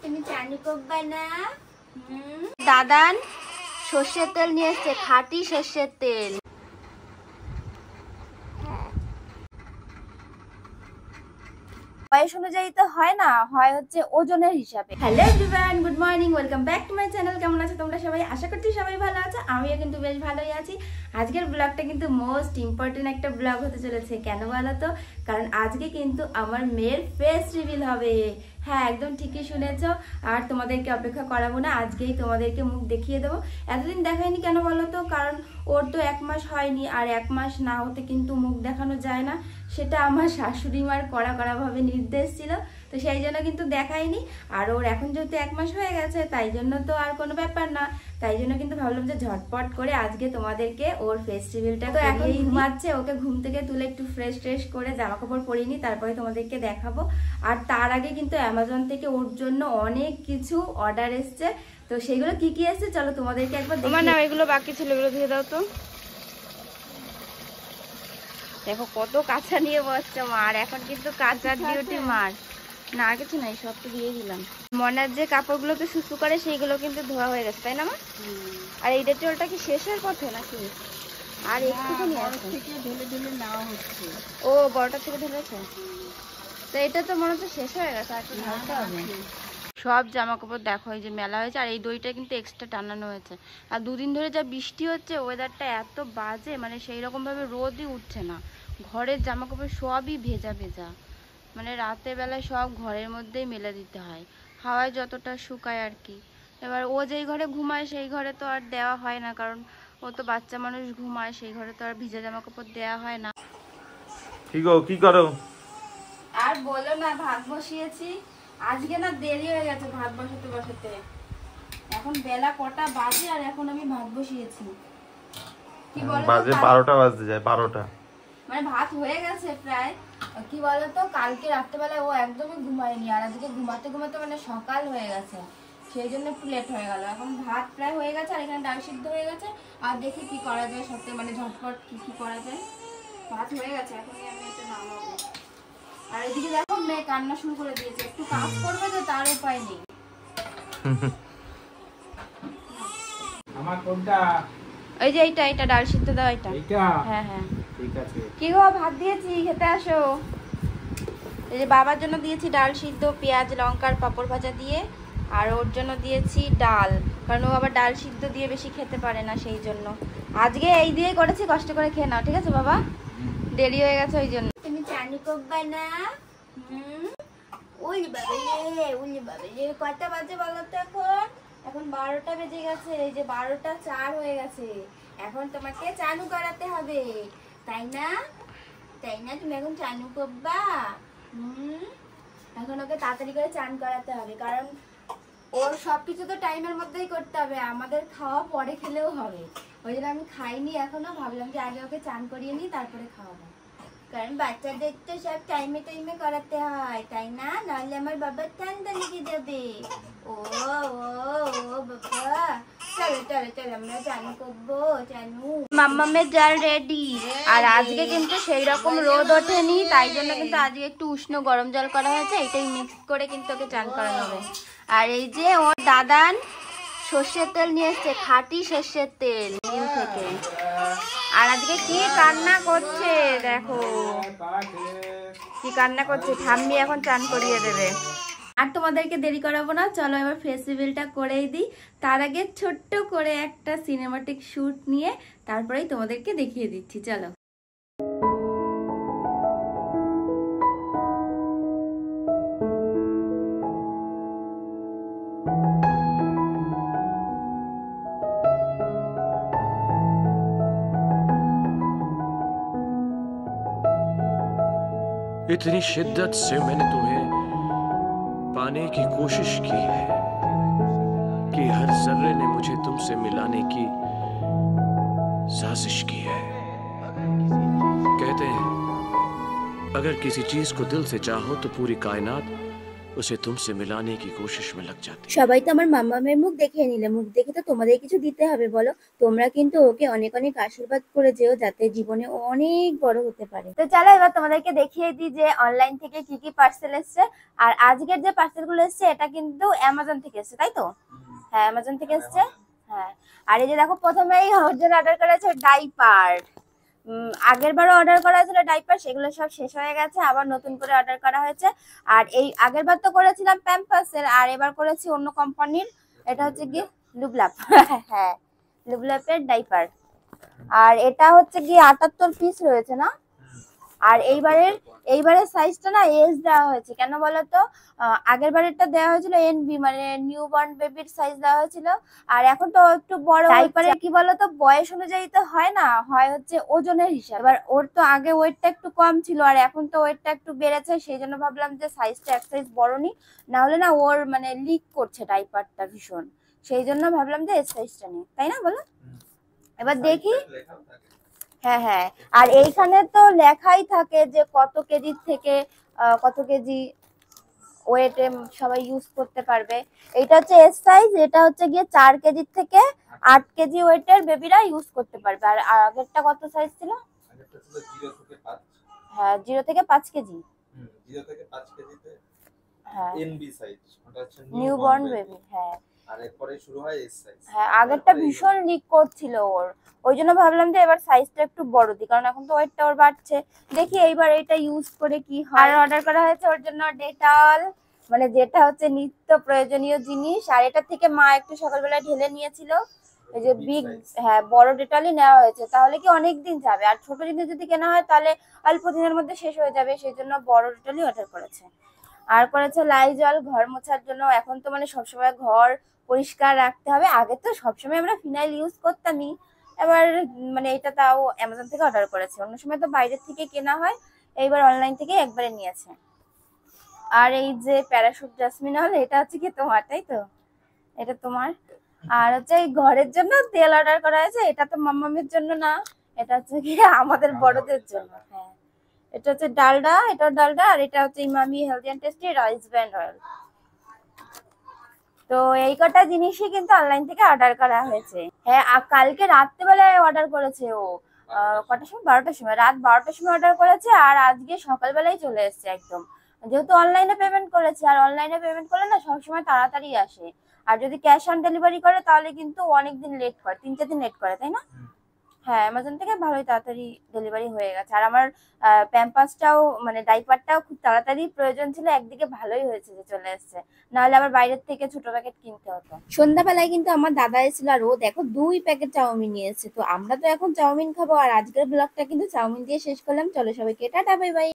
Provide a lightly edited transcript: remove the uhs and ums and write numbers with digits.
তুমি চানি করবা না? দাদান সর্ষের তেল নিয়ে এসছে, খাঁটি সর্ষের তেল। বয়স অনুযায়ী তো হয় না, হয় হচ্ছে ওজনের হিসাবে। Hello everyone, good morning, welcome back to my channel. কেমন আছো তোমরা সবাই? আশা করছি সবাই ভালো আছো, আমিও কিন্তু বেশ ভালোই আছি। আজকের ব্লগটা কিন্তু মোস্ট ইম্পর্টেন্ট একটা ব্লগ হতে চলেছে। কেন বলো তো? কারণ আজকে কিন্তু আমার মেয়ের ফেস রিভিল হবে। হ্যাঁ, একদম ঠিকই শুনেছো। আর তোমাদেরকে অপেক্ষা করাবো না, আজকেই তোমাদেরকে মুখ দেখিয়ে দেবো। এতদিন দেখাইনি কেন বলো তো? কারণ ওর তো 1 মাস হয়নি, আর 1 মাস না হতে কিন্তু মুখ দেখানো যায় না, সেটা আমার শাশুড়ি মার কড়াভাবে নির্দেশ ছিল। তো সেই জন্য কিন্তু দেখাইনি। আর ওর এখন যেহেতু 1 মাস হয়ে গেছে, তাই জন্য তো আর কোনো ব্যাপার না। তাই জন্য কিন্তু ভাবলাম যে ঝটপট করে আজকে তোমাদেরকে ওর ফেস রিভিলটা। তো এখন ঘুমাচ্ছে, ওকে ঘুম থেকে তুলে একটু ফ্রেশ করে জামা কাপড় পরিয়ে নিই, তারপরে তোমাদেরকে দেখাবো। আর তার আগে কিন্তু অ্যামাজন থেকে ওর জন্য অনেক কিছু অর্ডার এসছে। তো সেগুলো কি কি এসছে চলো তোমাদেরকে একবার দেখি। আমার না এগুলো বাকি ছিল, এগুলো ধুয়ে দাও তো। দেখো কত কাঁচা নিয়ে বসছে মার, এখন কিন্তু কাঁচা ডিউটি মার। না আর কিছু নাই, সব তো দিয়ে দিলাম। মনার যে কাপড়গুলোকে সুসু করে সেইগুলো কিন্তু ধোয়া হয়ে গেছে, তাই না মা? আর এই ডেটলটা কি শেষের পথে নাকি? আর একটুখানি আছে, ঢেলে নেওয়া হচ্ছে। ও বড়টা থেকে ঢেলেছে, তো এটা তো মনে হচ্ছে শেষ হয়ে গেছে, আর কি ঢালতে হবে। সব জামা কাপড় দেখো এই যে মেলা হয়েছে, আর এই দইটা কিন্তু এক্সট্রা টানানো হয়েছে। আর দুদিন ধরে যা বৃষ্টি হচ্ছে, ওয়েদারটা এত বাজে, মানে সেই রকম ভাবে রোদই উঠছে না। ঘরের জামা কাপড় সবই ভেজা ভেজা, মানে রাতের বেলায় সব ঘরের মধ্যেই মেলে দিতে হয়, হাওয়ায় যতটা শুকায় আর কি। এবার ও যেই ঘরে ঘুমায় সেই ঘরে তো আর দেওয়া হয় না, কারণ ও তো বাচ্চা মানুষ, ঘুমায় সেই ঘরে তো আর ভিজা জামা কাপড় দেওয়া হয় না। কি করো? আর বলো না, ভাত বসিয়েছি। আজকে না দেরি হয়ে গেছে ভাত বসাতে। এখন বেলা কটা বাজে, আর এখন আমি ভাত বসিয়েছি। কি বলো, বাজে 12টা বাজতে যায়, 12টা। মানে ভাত হয়ে গেছে প্রায়। কি বলতো, কালকে রাত্রেবেলায় ও একদমই ঘুমায়নি, আর আজকে ঘুমাতে মানে সকাল হয়ে গেছে, সেই জন্য একটু লেট হয়ে গেল। এখন ভাত প্রায় হয়ে গেছে, আর এখানে ডাল সিদ্ধ হয়ে গেছে। আর দেখি কি করা যায়, সত্যি মানে ঝটপট কি করা যায়। ভাত হয়ে গেছে, এখনই আমি এটা নামাবো। আর এদিকে দেখো মেয়ে কান্না শুরু করে দিয়েছে, একটু কাজ করবে তো তার উপায় নেই। আমার কোনটা? ওই যে এটা ডাল সিদ্ধ দাও, এটা। হ্যাঁ ঠিক আছে। কি গো, ভাত দিয়েছি, খেতে আসো। এই যে বাবার জন্য দিয়েছি ডাল সিদ্ধ, পেঁয়াজ লঙ্কার পাঁপড় ভাজা দিয়ে। আর ওর জন্য দিয়েছি ডাল, কারণ ও আবার ডাল সিদ্ধ দিয়ে বেশি খেতে পারে না, সেই জন্য আজকে এই দিয়ে করেছি। কষ্ট করে খেয়ে নাও, ঠিক আছে বাবা? দেরি হয়ে গেছে ওই জন্য। তুমি চানি করবা না? উলি বাবা কটা বাজে বলো তো? এখন 12টা বেজে গেছে, এই যে 12টা 4 হয়ে গেছে। এখন তোমাকে চানু করাতে হবে, তাই না? তুমি এখন চানু করবা? এখন ওকে তাড়াতাড়ি করে চান করাতে হবে, কারণ ওর সবকিছু তো টাইমের মধ্যেই করতে হবে। আমাদের খাওয়া পরে খেলেও হবে, ওই জন্য আমি খাইনি এখনো। ভাবলাম যে আগে ওকে চান করিয়ে নিই, তারপরে খাওয়াবো। কারণ বাচ্চাদের তো সব টাইমে করাতে হয়, তাই না? নাহলে আমার বাবার ঠান্ডা লেগে যাবে। ও বাবা, চলো আমরা চানু করবো। মাম্মামের জাল রেডি। আর আজকে কিন্তু সেই রকম রোদ ওঠেনি, তাই জন্য কিন্তু আজকে একটু উষ্ণ গরম জল করা হয়েছে, এটাই মিক্স করে কিন্তু ওকে চান করানো হবে। আর এই যে ওর দাদান সর্ষের তেল নিয়ে এসছে, খাঁটি সর্ষের তেল মিল থেকে। আর আজকে কি কান্না করছে দেখো, কি কান্না করছে। ঠাম্মি এখন চান করিয়ে দেবে। আর তোমাদেরকে দেরি করাবো না, চলো এবার ফেস রিভিলটা করেই দিই। তার আগে ছোট্ট করে একটা সিনেমাটিক শুট নিয়ে তারপরেই তোমাদেরকে দেখিয়ে দিচ্ছি, চলো। इतनी शिद्दत से मैंने तुम्हें पाने की कोशिश की है कि हर जर्रे ने मुझे तुमसे मिलाने की साजिश की है। कहते हैं अगर किसी चीज को दिल से चाहो तो पूरी कायनात उसे तुमसे मिलाने की कोशिश में लग जाती। সবাই তো আমার মাম্মামের মুখ দেখিয়ে নিলে, মুখ দেখে তো তোমাদের কিছু দিতে হবে বলো। তোমরা কিন্তু ওকে অনেক অনেক আশীর্বাদ করে যেও, যাতে জীবনে ও অনেক বড় হতে পারে। তো চলো এবার তোমাদেরকে দেখিয়ে দিই যে অনলাইন থেকে কি কি পার্সেল এসছে। আর আজকের যে পার্সেল গুলো এসছে এটা কিন্তু অ্যামাজন থেকে এসছে, তাই তো? হ্যাঁ, অ্যামাজন থেকে এসছে। হ্যাঁ, আর এই যে দেখো প্রথমেই ওর জন্য অর্ডার করা হয়েছে ডাইপার। আগের বারও অর্ডার করা হয়েছিল ডাইপার, সেগুলো সব শেষ হয়ে গেছে, আবার নতুন করে অর্ডার করা হয়েছে। আর এই আগের বার তো করেছিলাম প্যাম্পাসের, আর এবার করেছি অন্য কোম্পানির, এটা হচ্ছে গিয়ে লুবলাপ। হ্যাঁ, লুবলাপের ডাইপার। আর এটা হচ্ছে গিয়ে 78 পিস রয়েছে না। আর এইবারের সাইজটা না এস দেওয়া হয়েছে, কেন বলতো? আগের বারেরটা দেওয়া হয়েছিল এনবি, মানে নিউ বর্ন বেবির সাইজ দেওয়া হয়েছিল। আর এখন তো একটু বড় ডাইপারের কি বলতো, বয়স অনুযায়ী তো হয় না, হয় হচ্ছে ওজনের হিসাব। এবার ওর তো আগে ওয়েটটা একটু কম ছিল, আর এখন তো ওয়েটটা একটু বেড়েছে, সেই জন্য ভাবলাম যে সাইজটা এক সাইজ বড় নি, না হলে না ওর মানে লিক করছে ডাইপারটা ভীষণ, সেই জন্য ভাবলাম যে এস সাইজটা নিই, তাই না বলো? এবার দেখি। হ্যাঁ হ্যাঁ, আর এইখানে তো লেখাই থাকে যে কত কেজি থেকে কত কেজি ওয়েটে সবাই ইউজ করতে পারবে। এটা হচ্ছে এস সাইজ, এটা হচ্ছে গিয়ে 4 কেজি থেকে 8 কেজি ওয়েটের বেবিরা ইউজ করতে পারবে। আর আগেরটা কত সাইজ ছিল? আগেরটা ছিল 0 থেকে 5। হ্যাঁ, 0 থেকে 5 কেজি। 0 থেকে 5 কেজিতে হ্যাঁ, এনবি সাইজ, ওটা হচ্ছে নিউ বর্ন বেবি। হ্যাঁ, আর এরপরে শুরু হয় এস সাইজ। হ্যাঁ, আগেরটা ভীষণ লিক করছিল ওর, ওই জন্য ভাবলাম যে এবার সাইজটা একটু বড় দিই, কারণ এখন তো ওয়েটটা ওর বাড়ছে। দেখি এইবার এটা ইউজ করে কি হয়। আর অর্ডার করা হয়েছে ওর জন্য ডেটল, মানে যেটা হচ্ছে নিত্য প্রয়োজনীয় জিনিস। আর এটা থেকে মা একটু সকালবেলা ঢেলে নিয়েছিল, এই যে বিগ, হ্যাঁ বড় ডেটলই নেওয়া হয়েছে, তাহলে কি অনেক দিন যাবে। আর ছোট জিনিস যদি কেনা হয় তাহলে অল্প দিনের মধ্যে শেষ হয়ে যাবে, সেই জন্য বড় ডেটলই অর্ডার করেছে। আর করেছে লাইজল ঘর মোছার জন্য। এখন তো মানে সবসময় ঘর পরিষ্কার রাখতে হবে, আগে তো সবসময় আমরা ফিনাইল ইউজ করতামই, এবার মানে এটা তাও অ্যামাজন থেকে অর্ডার করেছে, অন্য সময় তো বাইরের থেকে কেনা হয়, এইবার অনলাইন থেকে একবারে নিয়েছে। আর এই যে প্যারাশুট জাসমিন অয়েল, এটা হচ্ছে কি তোমার, তাই তো? এটা তোমার। আর হচ্ছে এই ঘরের জন্য তেল অর্ডার করা হয়েছে, এটা তো মাম্মামের জন্য না, এটা হচ্ছে কি আমাদের বড়দের জন্য। হ্যাঁ, এটা হচ্ছে ডালডা, এটা ডালডা। আর এটা হচ্ছে Emami healthy and tasty rice bran oil. তো এই কটা জিনিসই কিন্তু অনলাইন থেকে অর্ডার করা হয়েছে। হ্যাঁ, কালকে রাত্রেবেলায় অর্ডার করেছে ও, কটার সময়? 12টার সময়, রাত 12টার সময় অর্ডার করেছে, আর আজকে সকালবেলায় চলে এসেছে একদম। যেহেতু অনলাইনে পেমেন্ট করেছে, আর অনলাইনে পেমেন্ট করলে না সবসময় তাড়াতাড়ি আসে, আর যদি ক্যাশ অন ডেলিভারি করে তাহলে কিন্তু অনেকদিন লেট করে, 3-4 দিন লেট করে, তাই না? হ্যাঁ, অ্যামাজন থেকে ভালোই তাড়াতাড়ি ডেলিভারি হয়ে গেছে। আর আমার প্যাম্পাসটাও মানে ডাইপারটাও খুব তাড়াতাড়ি প্রয়োজন ছিল, একদিকে ভালোই হয়েছে যে চলে এসেছে, নাহলে আবার বাইরের থেকে ছোট প্যাকেট কিনতে হতো। সন্ধ্যাবেলায় কিন্তু আমার দাদা এসেছিল, আর ও দেখো 2 প্যাকেট চাউমিন নিয়ে এসেছে। তো আমরা তো এখন চাউমিন খাবো, আর আজকের ব্লগটা কিন্তু চাউমিন দিয়ে শেষ করলাম। চলো সবাইকে টাটা, বাই বাই।